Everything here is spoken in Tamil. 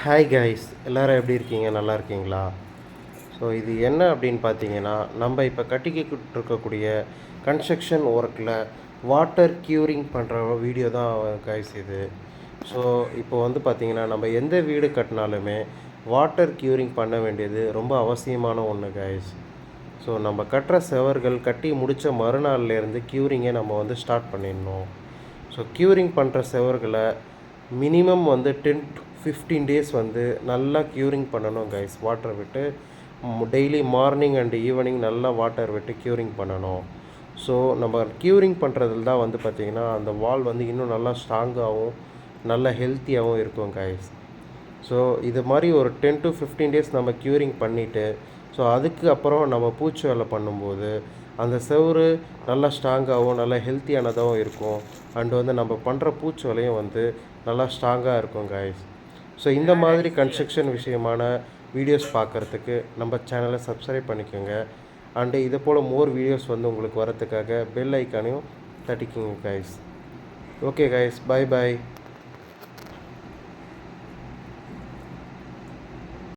ஹாய் கைஸ், எல்லோரும் எப்படி இருக்கீங்க? நல்லா இருக்கீங்களா? ஸோ இது என்ன அப்படின்னு பார்த்தீங்கன்னா, நம்ம இப்போ கட்டிக்கிட்டு இருக்கக்கூடிய கன்ஸ்ட்ரக்ஷன் ஒர்க்கில் வாட்டர் க்யூரிங் பண்ணுற வீடியோ தான் கைஸ் இது. ஸோ இப்போ வந்து பார்த்திங்கன்னா, நம்ம எந்த வீடு கட்டினாலுமே வாட்டர் க்யூரிங் பண்ண வேண்டியது ரொம்ப அவசியமான ஒன்று கைஸ். ஸோ நம்ம கட்டுற செவர்கள் கட்டி முடித்த மறுநாள்லேருந்து க்யூரிங்கை நம்ம வந்து ஸ்டார்ட் பண்ணிடணும். ஸோ க்யூரிங் பண்ணுற செவர்களை மினிமம் வந்து 10-15 டேஸ் வந்து நல்லா க்யூரிங் பண்ணணும் கைஸ். வாட்டர் விட்டு டெய்லி மார்னிங் அண்ட் ஈவினிங் நல்லா வாட்டர் விட்டு க்யூரிங் பண்ணணும். ஸோ நம்ம க்யூரிங் பண்ணுறதுல தான் வந்து பார்த்திங்கன்னா அந்த வால் வந்து இன்னும் நல்லா ஸ்ட்ராங்காகவும் நல்ல ஹெல்த்தியாகவும் இருக்கும் கைஸ். ஸோ இது மாதிரி ஒரு 10-15 டேஸ் நம்ம க்யூரிங் பண்ணிவிட்டு ஸோ அதுக்கு அப்புறம் நம்ம பூச்சி வேலை பண்ணும்போது அந்த செவுறு நல்லா ஸ்ட்ராங்காகவும் நல்லா ஹெல்த்தியானதாகவும் இருக்கும். அண்டு வந்து நம்ம பண்ணுற பூச்சி வேலையும் வந்து நல்லா ஸ்ட்ராங்காக இருக்கும் கைஸ். ஸோ இந்த மாதிரி கன்ஸ்ட்ரக்ஷன் விஷயமான வீடியோஸ் பார்க்குறதுக்கு நம்ம சேனலை சப்ஸ்கிரைப் பண்ணிக்கோங்க. அண்டு இது போல் மோர் வீடியோஸ் வந்து உங்களுக்கு வரத்துக்காக பெல் ஐக்கானையும் தட்டிக்குங்க கைஸ். ஓகே கைஸ், பை பாய்.